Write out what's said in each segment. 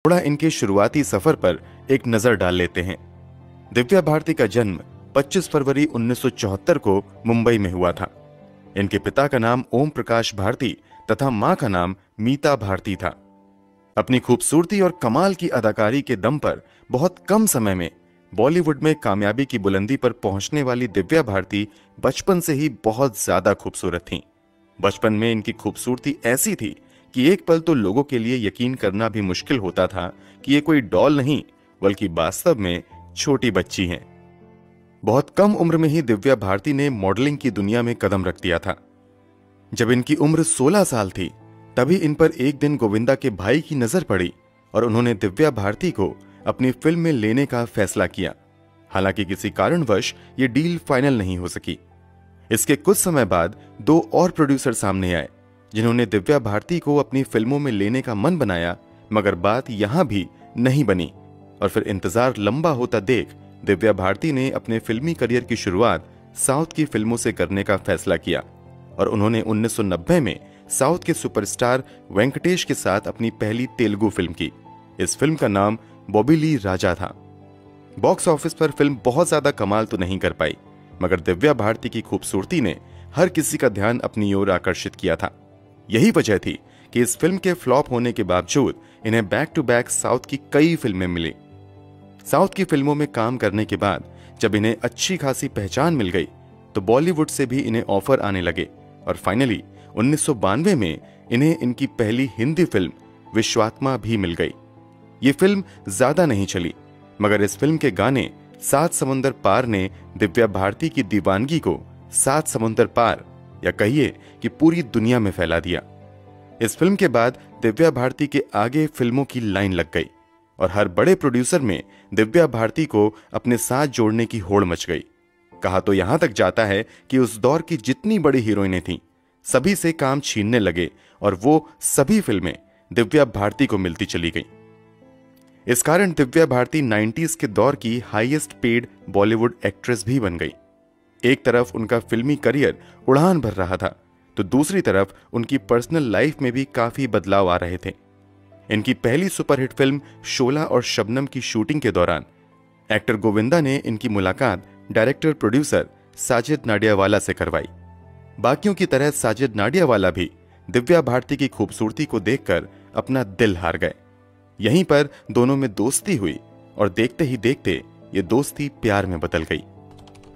थोड़ा इनके शुरुआती सफर पर एक नजर डाल लेते हैं। दिव्या भारती का जन्म 25 फरवरी 1974 को मुंबई में हुआ था। इनके पिता का नाम ओम प्रकाश भारती तथा मां का नाम मीता भारती था। अपनी खूबसूरती और कमाल की अदाकारी के दम पर बहुत कम समय में बॉलीवुड में कामयाबी की बुलंदी पर पहुंचने वाली दिव्या भारती बचपन से ही बहुत ज्यादा खूबसूरत थीं। बचपन में इनकी खूबसूरती ऐसी थी कि एक पल तो लोगों के लिए यकीन करना भी मुश्किल होता था कि ये कोई डॉल नहीं बल्कि वास्तव में छोटी बच्ची हैं। बहुत कम उम्र में ही दिव्या भारती ने मॉडलिंग की दुनिया में कदम रख दिया था। जब इनकी उम्र 16 साल थी तभी इन पर एक दिन गोविंदा के भाई की नजर पड़ी और उन्होंने दिव्या भारती को अपनी फिल्म में लेने का फैसला किया। हालांकि किसी कारणवश ये डील फाइनल नहीं हो सकी। इसके कुछ समय बाद दो और प्रोड्यूसर सामने आए जिन्होंने दिव्या भारती को अपनी फिल्मों में लेने का मन बनाया, मगर बात यहां भी नहीं बनी और फिर इंतजार लंबा होता देख दिव्या भारती ने अपने फिल्मी करियर की शुरुआत साउथ की फिल्मों से करने का फैसला किया और उन्होंने 1990 में साउथ के सुपरस्टार वेंकटेश के साथ अपनी पहली तेलुगु फिल्म की। इस फिल्म का नाम बॉबीली राजा था। बॉक्स ऑफिस पर फिल्म बहुत ज्यादा कमाल तो नहीं कर पाई, मगर दिव्या भारती की खूबसूरती ने हर किसी का ध्यान अपनी ओर आकर्षित किया था। यही वजह थी कि इस फिल्म के फ्लॉप होने के बावजूद इन्हें बैक टू बैक साउथ की कई फिल्में मिली। साउथ की फिल्मों में काम करने के बाद जब इन्हें अच्छी खासी पहचान मिल गई तो बॉलीवुड से भी इन्हें ऑफर आने लगे और फाइनली 1992 में इन्हें इनकी पहली हिंदी फिल्म विश्वात्मा भी मिल गई। ये फिल्म ज्यादा नहीं चली, मगर इस फिल्म के गाने सात समुंदर पार ने दिव्या भारती की दीवानगी को सात समुंदर पार या कहिए कि पूरी दुनिया में फैला दिया। इस फिल्म के बाद दिव्या भारती के आगे फिल्मों की लाइन लग गई और हर बड़े प्रोड्यूसर में दिव्या भारती को अपने साथ जोड़ने की होड़ मच गई। कहा तो यहां तक जाता है कि उस दौर की जितनी बड़ी हीरोइनें थीं सभी से काम छीनने लगे और वो सभी फिल्में दिव्या भारती को मिलती चली गईं। इस कारण दिव्या भारती 90s के दौर की हाईएस्ट पेड बॉलीवुड एक्ट्रेस भी बन गई। एक तरफ उनका फिल्मी करियर उड़ान भर रहा था तो दूसरी तरफ उनकी पर्सनल लाइफ में भी काफी बदलाव आ रहे थे। इनकी पहली सुपरहिट फिल्म शोला और शबनम की शूटिंग के दौरान एक्टर गोविंदा ने इनकी मुलाकात डायरेक्टर प्रोड्यूसर साजिद नाडियावाला से करवाई। बाकियों की तरह साजिद नाडियावाला भी दिव्या भारती की खूबसूरती को देखकर अपना दिल हार गए। यहीं पर दोनों में दोस्ती हुई और देखते ही देखते ये दोस्ती प्यार में बदल गई।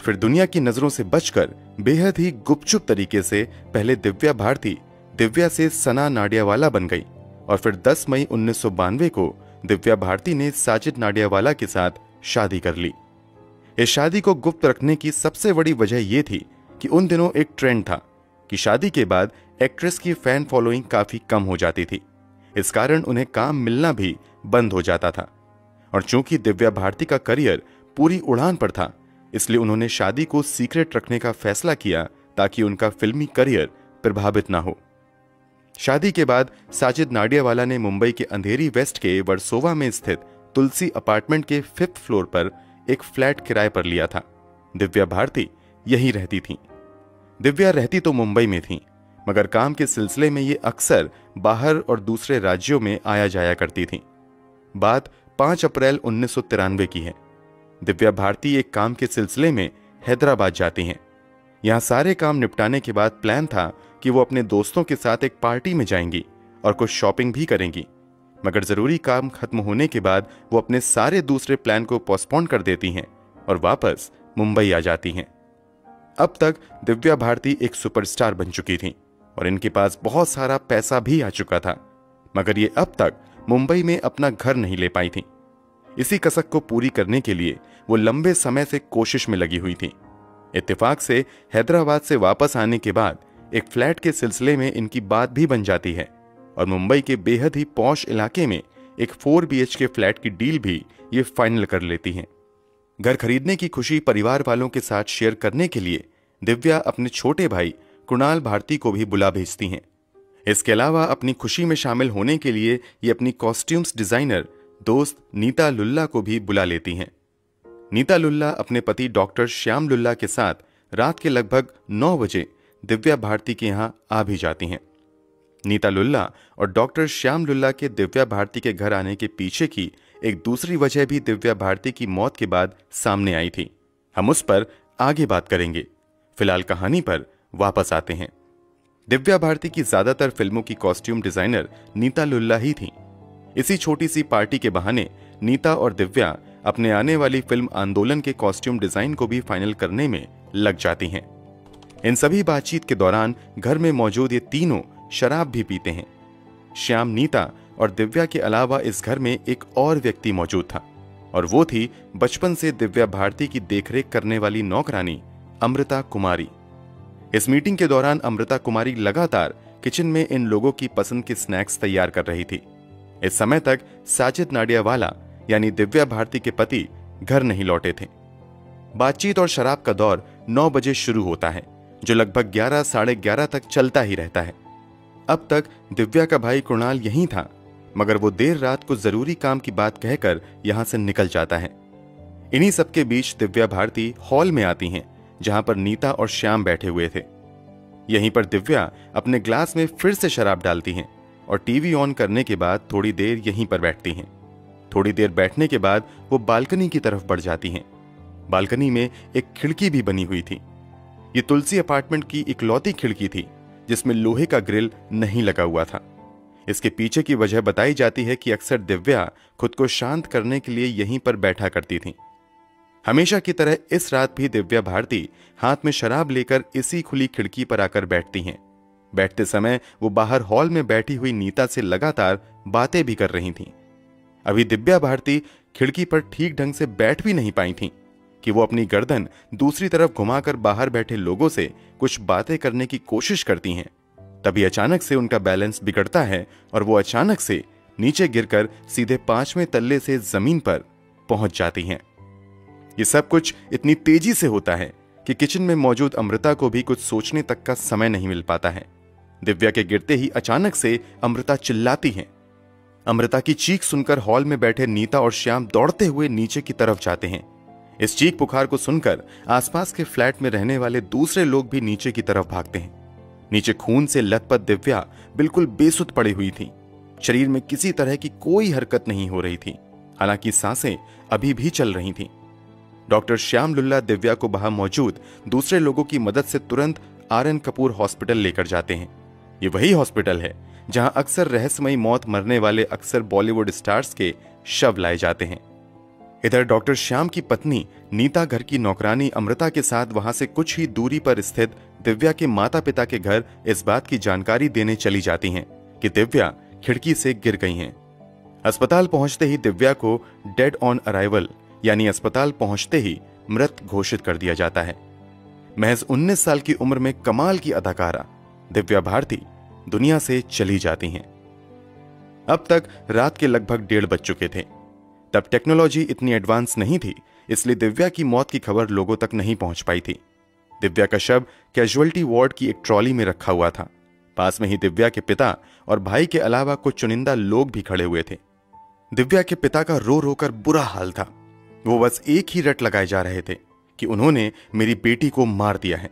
फिर दुनिया की नजरों से बचकर बेहद ही गुपचुप तरीके से पहले दिव्या भारती दिव्या से सना नाडियावाला बन गई और फिर 10 मई 1992 को दिव्या भारती ने साजिद नाडियावाला के साथ शादी कर ली। इस शादी को गुप्त रखने की सबसे बड़ी वजह यह थी कि उन दिनों एक ट्रेंड था कि शादी के बाद एक्ट्रेस की फैन फॉलोइंग काफी कम हो जाती थी। इस कारण उन्हें काम मिलना भी बंद हो जाता था और चूंकि दिव्या भारती का करियर पूरी उड़ान पर था इसलिए उन्होंने शादी को सीक्रेट रखने का फैसला किया ताकि उनका फिल्मी करियर प्रभावित ना हो। शादी के बाद साजिद नाडियावाला ने मुंबई के अंधेरी वेस्ट के वर्सोवा में स्थित तुलसी अपार्टमेंट के 5th फ्लोर पर एक फ्लैट किराए पर लिया था। दिव्या भारती यहीं रहती थीं। दिव्या रहती तो मुंबई में थीं, मगर काम के सिलसिले में ये अक्सर बाहर और दूसरे राज्यों में आया जाया करती थीं। बात 5 अप्रैल 1993 की है। दिव्या भारती एक काम के सिलसिले में हैदराबाद जाती हैं। यहां सारे काम निपटाने के बाद प्लान था कि वो अपने दोस्तों के साथ एक पार्टी में जाएंगी और कुछ शॉपिंग भी करेंगी, मगर जरूरी काम खत्म होने के बाद वो अपने सारे दूसरे प्लान को पोस्टपोन कर देती हैं और वापस मुंबई आ जाती हैं। अब तक दिव्या भारती एक सुपरस्टार बन चुकी थीं और इनके पास बहुत सारा पैसा भी आ चुका था, मगर ये अब तक मुंबई में अपना घर नहीं ले पाई थीं। इसी कसक को पूरी करने के लिए वो लंबे समय से कोशिश में लगी हुई थीं। इत्तेफाक से हैदराबाद से वापस आने के बाद एक फ्लैट के सिलसिले में इनकी बात भी बन जाती है और मुंबई के बेहद ही पॉश इलाके में एक 4 BHK फ्लैट की डील भी ये फाइनल कर लेती हैं। घर खरीदने की खुशी परिवार वालों के साथ शेयर करने के लिए दिव्या अपने छोटे भाई कुणाल भारती को भी बुला भेजती हैं। इसके अलावा अपनी खुशी में शामिल होने के लिए ये अपनी कॉस्ट्यूम्स डिजाइनर दोस्त नीता लुल्ला को भी बुला लेती हैं। नीता लुल्ला अपने पति डॉक्टर श्याम लुल्ला के साथ रात के लगभग 9 बजे दिव्या भारती के यहां आ भी जाती हैं। नीता लुल्ला और डॉक्टर श्याम लुल्ला के दिव्या भारती के घर आने के पीछे की एक दूसरी वजह भी दिव्या भारती की मौत के बाद सामने आई थी। हम उस पर आगे बात करेंगे। फिलहाल कहानी पर वापस आते हैं। दिव्या भारती की ज्यादातर फिल्मों की कॉस्ट्यूम डिजाइनर नीता लुल्ला ही थी। इसी छोटी सी पार्टी के बहाने नीता और दिव्या अपने आने वाली फिल्म आंदोलन के कॉस्ट्यूम डिजाइन को भी फाइनल करने में लग जाती हैं। इन सभी बातचीत के दौरान घर में मौजूद ये तीनों शराब भी पीते हैं। श्याम, नीता और दिव्या के अलावा इस घर में एक और व्यक्ति मौजूद था और वो थी बचपन से दिव्या भारती की देखरेख करने वाली नौकरानी अमृता कुमारी। इस मीटिंग के दौरान अमृता कुमारी लगातार किचन में इन लोगों की पसंद के स्नैक्स तैयार कर रही थी। इस समय तक साजिद नाडियावाला यानी दिव्या भारती के पति घर नहीं लौटे थे। बातचीत और शराब का दौर 9 बजे शुरू होता है, जो लगभग 11 साढ़े 11 तक चलता ही रहता है। अब तक दिव्या का भाई कुणाल यहीं था, मगर वो देर रात को जरूरी काम की बात कहकर यहां से निकल जाता है। इन्हीं सबके बीच दिव्या भारती हॉल में आती हैं, जहां पर नीता और श्याम बैठे हुए थे। यहीं पर दिव्या अपने ग्लास में फिर से शराब डालती हैं और टीवी ऑन करने के बाद थोड़ी देर यहीं पर बैठती हैं। थोड़ी देर बैठने के बाद वो बालकनी की तरफ बढ़ जाती हैं। बालकनी में एक खिड़की भी बनी हुई थी। ये तुलसी अपार्टमेंट की इकलौती खिड़की थी जिसमें लोहे का ग्रिल नहीं लगा हुआ था। इसके पीछे की वजह बताई जाती है कि अक्सर दिव्या खुद को शांत करने के लिए यहीं पर बैठा करती थी। हमेशा की तरह इस रात भी दिव्या भारती हाथ में शराब लेकर इसी खुली खिड़की पर आकर बैठती हैं। बैठते समय वो बाहर हॉल में बैठी हुई नीता से लगातार बातें भी कर रही थीं। अभी दिव्या भारती खिड़की पर ठीक ढंग से बैठ भी नहीं पाई थीं कि वो अपनी गर्दन दूसरी तरफ घुमाकर बाहर बैठे लोगों से कुछ बातें करने की कोशिश करती हैं। तभी अचानक से उनका बैलेंस बिगड़ता है और वो अचानक से नीचे गिरकर सीधे 5वें तल्ले से जमीन पर पहुंच जाती हैं। ये सब कुछ इतनी तेजी से होता है कि किचन में मौजूद अमृता को भी कुछ सोचने तक का समय नहीं मिल पाता है। दिव्या के गिरते ही अचानक से अमृता चिल्लाती हैं। अमृता की चीख सुनकर हॉल में बैठे नीता और श्याम दौड़ते हुए नीचे की तरफ जाते हैं। इस चीख पुकार को सुनकर आसपास के फ्लैट में रहने वाले दूसरे लोग भी नीचे की तरफ भागते हैं। नीचे खून से लथपथ दिव्या बिल्कुल बेसुध पड़ी हुई थी। शरीर में किसी तरह की कोई हरकत नहीं हो रही थी, हालांकि सांसें अभी भी चल रही थीं। डॉक्टर श्याम लुल्ला दिव्या को वहां मौजूद दूसरे लोगों की मदद से तुरंत आर.एन. कपूर हॉस्पिटल लेकर जाते हैं। ये वही हॉस्पिटल है जहां अक्सर रहस्यमयी मौत मरने वाले अक्सर बॉलीवुड स्टार्स के शव लाए जाते हैं। इधर डॉक्टर श्याम की पत्नी नीता घर की नौकरानी अमृता के साथ वहां से कुछ ही दूरी पर स्थित दिव्या के माता पिता के घर इस बात की जानकारी देने चली जाती हैं कि दिव्या खिड़की से गिर गई हैं। अस्पताल पहुंचते ही दिव्या को डेड ऑन अराइवल यानी अस्पताल पहुंचते ही मृत घोषित कर दिया जाता है। महज 19 साल की उम्र में कमाल की अदाकारा दिव्या भारती दुनिया से चली जाती हैं। अब तक रात के लगभग 1:30 बज चुके थे। तब टेक्नोलॉजी इतनी एडवांस नहीं थी, इसलिए दिव्या की मौत की खबर लोगों तक नहीं पहुंच पाई थी। दिव्या का शव कैजुअल्टी वार्ड की एक ट्रॉली में रखा हुआ था। पास में ही दिव्या के पिता और भाई के अलावा कुछ चुनिंदा लोग भी खड़े हुए थे। दिव्या के पिता का रो रो कर बुरा हाल था। वो बस एक ही रट लगाए जा रहे थे कि उन्होंने मेरी बेटी को मार दिया है।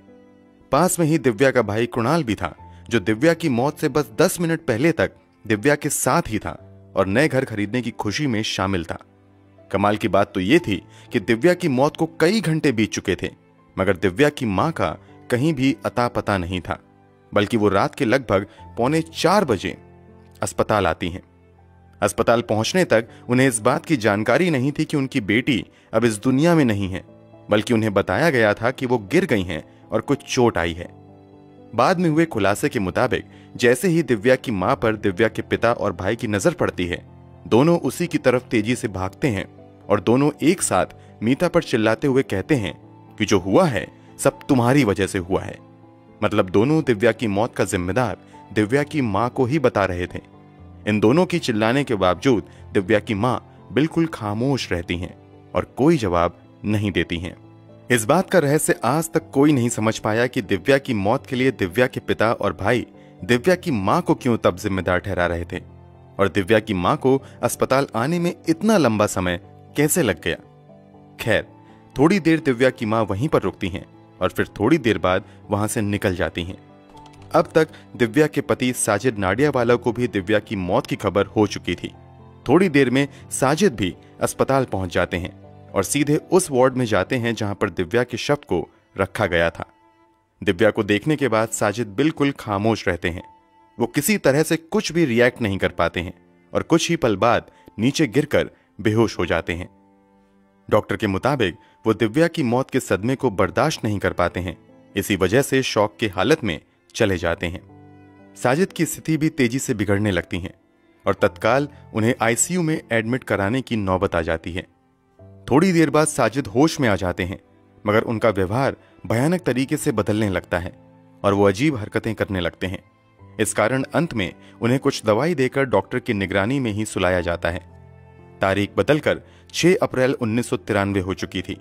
पास में ही दिव्या का भाई कुणाल भी था, जो दिव्या की मौत से बस 10 मिनट पहले तक दिव्या के साथ ही था और नए घर खरीदने की खुशी में शामिल था। कमाल की बात तो यह थी कि दिव्या की मौत को कई घंटे बीत चुके थे, मगर दिव्या की मां का कहीं भी अता पता नहीं था, बल्कि वो रात के लगभग 3:45 बजे अस्पताल आती हैं। अस्पताल पहुंचने तक उन्हें इस बात की जानकारी नहीं थी कि उनकी बेटी अब इस दुनिया में नहीं है, बल्कि उन्हें बताया गया था कि वो गिर गई हैं और कुछ चोट आई है। बाद में हुए खुलासे के मुताबिक जैसे ही दिव्या की मां पर दिव्या के पिता और भाई की नजर पड़ती है, दोनों उसी की तरफ तेजी से भागते हैं और दोनों एक साथ मीता पर चिल्लाते हुए कहते हैं कि जो हुआ है सब तुम्हारी वजह से हुआ है। मतलब दोनों दिव्या की मौत का जिम्मेदार दिव्या की मां को ही बता रहे थे। इन दोनों की चिल्लाने के बावजूद दिव्या की मां बिल्कुल खामोश रहती हैं और कोई जवाब नहीं देती हैं। इस बात का रहस्य आज तक कोई नहीं समझ पाया कि दिव्या की मौत के लिए दिव्या के पिता और भाई दिव्या की मां को क्यों तब जिम्मेदार ठहरा रहे थे और दिव्या की मां को अस्पताल आने में इतना लंबा समय कैसे लग गया। खैर, थोड़ी देर दिव्या की मां वहीं पर रुकती हैं और फिर थोड़ी देर बाद वहां से निकल जाती हैं। अब तक दिव्या के पति साजिद नाडियावाला को भी दिव्या की मौत की खबर हो चुकी थी। थोड़ी देर में साजिद भी अस्पताल पहुंच जाते हैं और सीधे उस वार्ड में जाते हैं जहां पर दिव्या के शव को रखा गया था। दिव्या को देखने के बाद साजिद बिल्कुल खामोश रहते हैं। वो किसी तरह से कुछ भी रिएक्ट नहीं कर पाते हैं और कुछ ही पल बाद नीचे गिरकर बेहोश हो जाते हैं। डॉक्टर के मुताबिक वो दिव्या की मौत के सदमे को बर्दाश्त नहीं कर पाते हैं, इसी वजह से शॉक की हालत में चले जाते हैं। साजिद की स्थिति भी तेजी से बिगड़ने लगती है और तत्काल उन्हें आईसीयू में एडमिट कराने की नौबत आ जाती है। थोड़ी देर बाद साजिद होश में आ जाते हैं, मगर उनका व्यवहार भयानक तरीके से बदलने लगता है और वो अजीब हरकतें करने लगते हैं। इस कारण अंत में उन्हें कुछ दवाई देकर डॉक्टर की निगरानी में ही सुलाया जाता है। तारीख बदलकर 6 अप्रैल 1993 हो चुकी थी।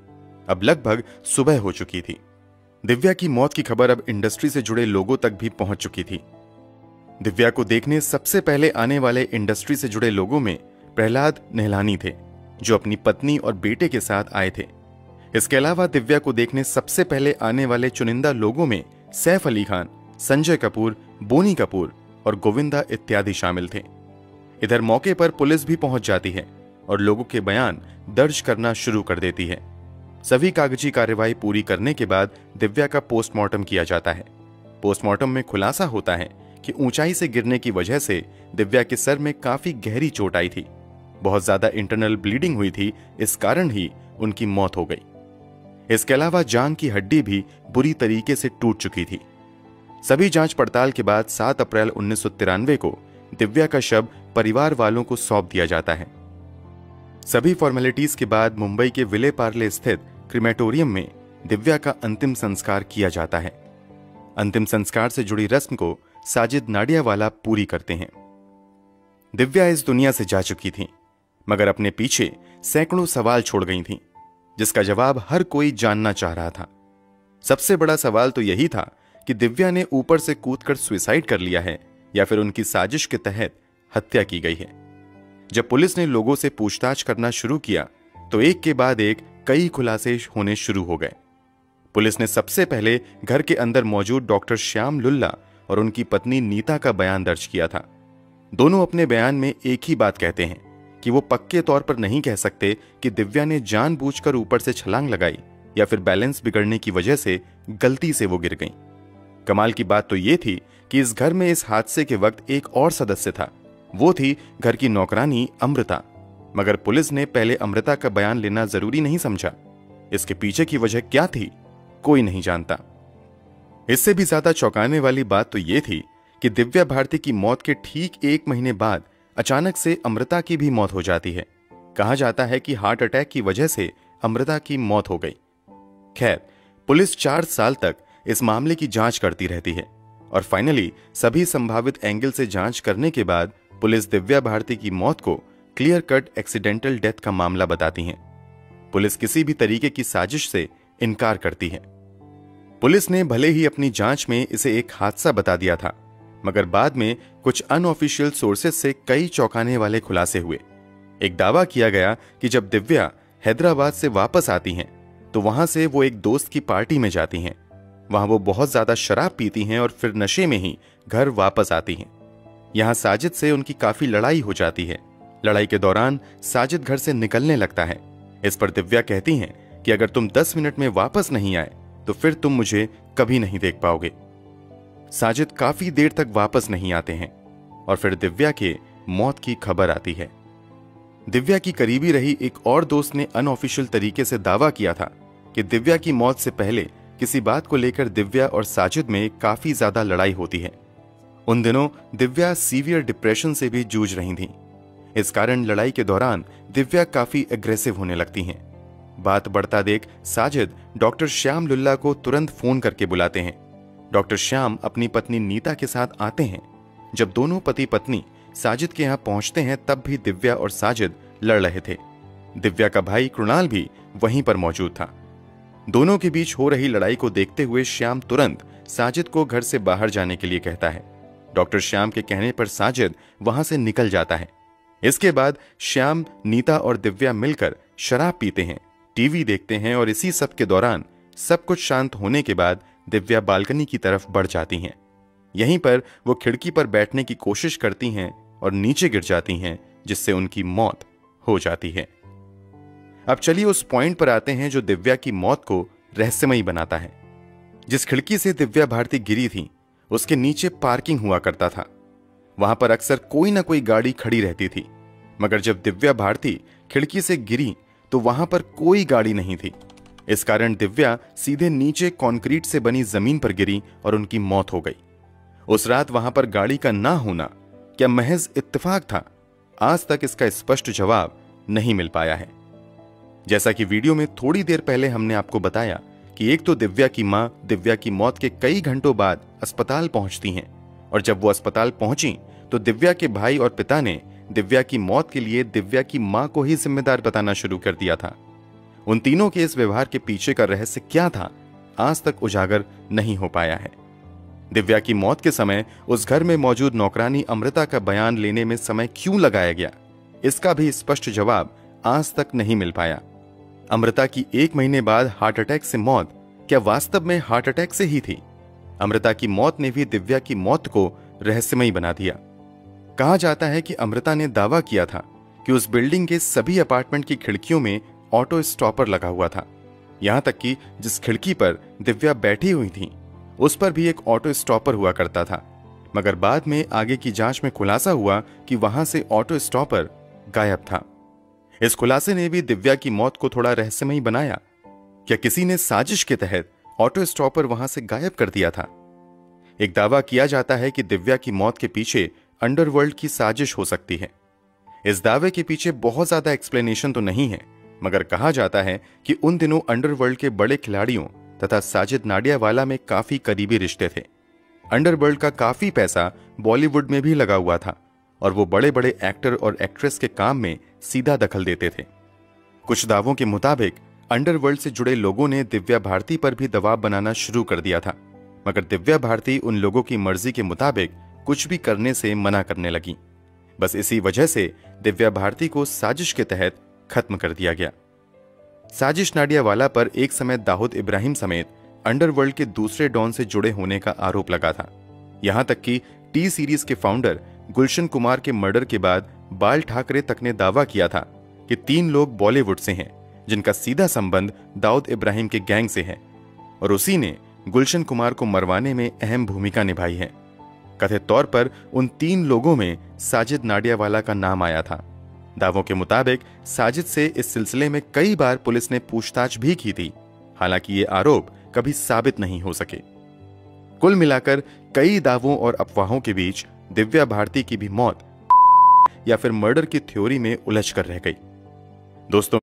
अब लगभग सुबह हो चुकी थी। दिव्या की मौत की खबर अब इंडस्ट्री से जुड़े लोगों तक भी पहुंच चुकी थी। दिव्या को देखने सबसे पहले आने वाले इंडस्ट्री से जुड़े लोगों में प्रहलाद नेहलानी थे, जो अपनी पत्नी और बेटे के साथ आए थे। इसके अलावा दिव्या को देखने सबसे पहले आने वाले चुनिंदा लोगों में सैफ अली खान, संजय कपूर, बोनी कपूर और गोविंदा इत्यादि शामिल थे। इधर मौके पर पुलिस भी पहुंच जाती है और लोगों के बयान दर्ज करना शुरू कर देती है। सभी कागजी कार्रवाई पूरी करने के बाद दिव्या का पोस्टमार्टम किया जाता है। पोस्टमार्टम में खुलासा होता है कि ऊंचाई से गिरने की वजह से दिव्या के सर में काफी गहरी चोट आई थी। बहुत ज्यादा इंटरनल ब्लीडिंग हुई थी, इस कारण ही उनकी मौत हो गई। इसके अलावा जांघ की हड्डी भी बुरी तरीके से टूट चुकी थी। सभी जांच पड़ताल के बाद 7 अप्रैल 1993 को दिव्या का शव परिवार वालों को सौंप दिया जाता है। सभी फॉर्मेलिटीज के बाद मुंबई के विले पार्ले स्थित क्रिमेटोरियम में दिव्या का अंतिम संस्कार किया जाता है। अंतिम संस्कार से जुड़ी रस्म को साजिद नाडियावाला पूरी करते हैं। दिव्या इस दुनिया से जा चुकी थी, मगर अपने पीछे सैकड़ों सवाल छोड़ गई थीं, जिसका जवाब हर कोई जानना चाह रहा था। सबसे बड़ा सवाल तो यही था कि दिव्या ने ऊपर से कूदकर सुसाइड कर लिया है या फिर उनकी साजिश के तहत हत्या की गई है। जब पुलिस ने लोगों से पूछताछ करना शुरू किया तो एक के बाद एक कई खुलासे होने शुरू हो गए। पुलिस ने सबसे पहले घर के अंदर मौजूद डॉक्टर श्याम लुल्ला और उनकी पत्नी नीता का बयान दर्ज किया था। दोनों अपने बयान में एक ही बात कहते हैं कि वो पक्के तौर पर नहीं कह सकते कि दिव्या ने जानबूझकर ऊपर से छलांग लगाई या फिर बैलेंस बिगड़ने की वजह से गलती से वो गिर गईं। कमाल की बात तो ये थी कि इस घर में इस हादसे के वक्त एक और सदस्य था। वो थी घर की नौकरानी अमृता, मगर पुलिस ने पहले अमृता का बयान लेना जरूरी नहीं समझा। इसके पीछे की वजह क्या थी, कोई नहीं जानता। इससे भी ज्यादा चौंकाने वाली बात तो ये थी कि दिव्या भारती की मौत के ठीक 1 महीने बाद अचानक से अमृता की भी मौत हो जाती है। कहा जाता है कि हार्ट अटैक की वजह से अमृता की मौत हो गई। खैर, पुलिस 4 साल तक इस मामले की जांच करती रहती है और फाइनली सभी संभावित एंगल से जांच करने के बाद पुलिस दिव्या भारती की मौत को क्लियर कट एक्सीडेंटल डेथ का मामला बताती है। पुलिस किसी भी तरीके की साजिश से इनकार करती है। पुलिस ने भले ही अपनी जांच में इसे एक हादसा बता दिया था, मगर बाद में कुछ अनऑफिशियल सोर्सेज से कई चौंकाने वाले खुलासे हुए। एक दावा किया गया कि जब दिव्या हैदराबाद से वापस आती हैं तो वहां से वो एक दोस्त की पार्टी में जाती हैं। वहां वो बहुत ज्यादा शराब पीती हैं और फिर नशे में ही घर वापस आती हैं। यहां साजिद से उनकी काफी लड़ाई हो जाती है। लड़ाई के दौरान साजिद घर से निकलने लगता है। इस पर दिव्या कहती हैं कि अगर तुम 10 मिनट में वापस नहीं आए तो फिर तुम मुझे कभी नहीं देख पाओगे। साजिद काफी देर तक वापस नहीं आते हैं और फिर दिव्या के मौत की खबर आती है। दिव्या की करीबी रही एक और दोस्त ने अनऑफिशियल तरीके से दावा किया था कि दिव्या की मौत से पहले किसी बात को लेकर दिव्या और साजिद में काफी ज्यादा लड़ाई होती है। उन दिनों दिव्या सीवियर डिप्रेशन से भी जूझ रही थीं। इस कारण लड़ाई के दौरान दिव्या काफी एग्रेसिव होने लगती हैं। बात बढ़ता देख साजिद डॉक्टर श्याम लुल्ला को तुरंत फोन करके बुलाते हैं। डॉक्टर श्याम अपनी पत्नी नीता के साथ आते हैं। जब दोनों पति पत्नी साजिद के यहाँ पहुंचते हैं तब भी दिव्या और साजिद लड़ रहे थे। दिव्या का भाई कृणाल भी वहीं पर मौजूद था। दोनों के बीच हो रही लड़ाई को देखते हुए श्याम तुरंत साजिद को घर से बाहर जाने के लिए कहता है। डॉक्टर श्याम के कहने पर साजिद वहां से निकल जाता है। इसके बाद श्याम, नीता और दिव्या मिलकर शराब पीते हैं, टीवी देखते हैं और इसी सब के दौरान सब कुछ शांत होने के बाद दिव्या बालकनी की तरफ बढ़ जाती हैं। यहीं पर वो खिड़की पर बैठने की कोशिश करती हैं और नीचे गिर जाती हैं, जिससे उनकी मौत हो जाती है। अब चलिए उस पॉइंट पर आते हैं जो दिव्या की मौत को रहस्यमयी बनाता है। जिस खिड़की से दिव्या भारती गिरी थी, उसके नीचे पार्किंग हुआ करता था। वहां पर अक्सर कोई ना कोई गाड़ी खड़ी रहती थी, मगर जब दिव्या भारती खिड़की से गिरी तो वहां पर कोई गाड़ी नहीं थी। इस कारण दिव्या सीधे नीचे कंक्रीट से बनी जमीन पर गिरी और उनकी मौत हो गई। उस रात वहां पर गाड़ी का ना होना क्या महज इत्तेफाक था? आज तक इसका स्पष्ट जवाब नहीं मिल पाया है। जैसा कि वीडियो में थोड़ी देर पहले हमने आपको बताया कि एक तो दिव्या की मां दिव्या की मौत के कई घंटों बाद अस्पताल पहुंचती हैं, और जब वो अस्पताल पहुंची तो दिव्या के भाई और पिता ने दिव्या की मौत के लिए दिव्या की मां को ही जिम्मेदार बताना शुरू कर दिया था। उन तीनों के इस व्यवहार के पीछे का रहस्य क्या था, आज तक उजागर नहीं हो पाया है। दिव्या की मौत के समय उस घर में मौजूद नौकरानी अमृता का बयान लेने में समय क्यों लगाया गया, इसका भी स्पष्ट जवाब आज तक नहीं मिल पाया। अमृता की 1 महीने बाद हार्ट अटैक से मौत क्या वास्तव में हार्ट अटैक से ही थी? अमृता की मौत ने भी दिव्या की मौत को रहस्यमयी बना दिया। कहा जाता है कि अमृता ने दावा किया था कि उस बिल्डिंग के सभी अपार्टमेंट की खिड़कियों में ऑटो स्टॉपर लगा हुआ था। यहां तक कि जिस खिड़की पर दिव्या बैठी हुई थी उस पर भी एक ऑटो स्टॉपर हुआ करता था, मगर बाद में आगे की जांच में खुलासा हुआ कि वहां से ऑटो स्टॉपर गायब था। इस खुलासे ने भी दिव्या की मौत को थोड़ा रहस्यमयी बनाया। क्या किसी ने साजिश के तहत ऑटो स्टॉपर वहां से गायब कर दिया था? एक दावा किया जाता है कि दिव्या की मौत के पीछे अंडरवर्ल्ड की साजिश हो सकती है। इस दावे के पीछे बहुत ज्यादा एक्सप्लेनेशन तो नहीं है, मगर कहा जाता है कि उन दिनों अंडरवर्ल्ड के बड़े खिलाड़ियों तथा साजिद नाडियावाला में काफी करीबी रिश्ते थे। अंडरवर्ल्ड का काफी पैसा बॉलीवुड में भी लगा हुआ था और वो बड़े बड़े एक्टर और एक्ट्रेस के काम में सीधा दखल देते थे। कुछ दावों के मुताबिक अंडरवर्ल्ड से जुड़े लोगों ने दिव्या भारती पर भी दबाव बनाना शुरू कर दिया था, मगर दिव्या भारती उन लोगों की मर्जी के मुताबिक कुछ भी करने से मना करने लगी। बस इसी वजह से दिव्या भारती को साजिश के तहत खत्म कर दिया गया। साजिश नाडियावाला पर एक समय दाऊद इब्राहिम समेत अंडरवर्ल्ड के दूसरे डॉन से जुड़े होने का आरोप लगा था। यहां तक कि टी सीरीज के फाउंडर गुलशन कुमार के मर्डर के बाद बाल ठाकरे तक ने दावा किया था कि 3 लोग बॉलीवुड से हैं जिनका सीधा संबंध दाऊद इब्राहिम के गैंग से है, और उसी ने गुलशन कुमार को मरवाने में अहम भूमिका निभाई है। कथित तौर पर उन 3 लोगों में साजिद नाडियावाला का नाम आया था। दावों के मुताबिक साजिद से इस सिलसिले में कई बार पुलिस ने पूछताछ भी की थी, हालांकि ये आरोप कभी साबित नहीं हो सके। कुल मिलाकर कई दावों और अफवाहों के बीच दिव्या भारती की भी मौत या फिर मर्डर की थ्योरी में उलझ कर रह गई। दोस्तों,